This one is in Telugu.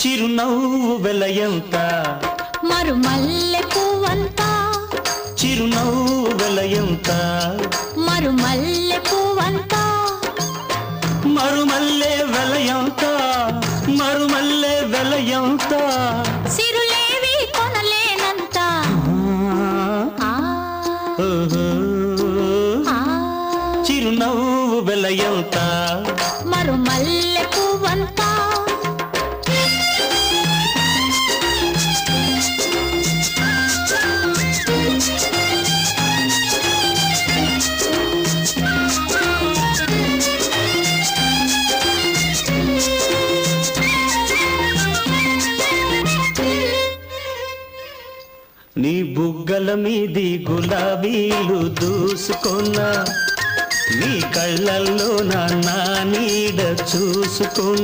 చిరునవ్వు వెలయంత మరుమల్లె పువ్వంత చిరునవ్వు వెలయంత మరుమల్లె పువ్వంత మరుమల్లె వెలయంత మరుమల్లె వెలయంత సిరులేవి కొనలేనంత ఆ ఆ చిరునవ్వు వెలయంత మరుమల్లె పువ్వంత నీ బుగ్గల మీది గులాబీలు దూసుకున్నా నీ కళ్ళల్లో నా నీడ చూసుకున్నా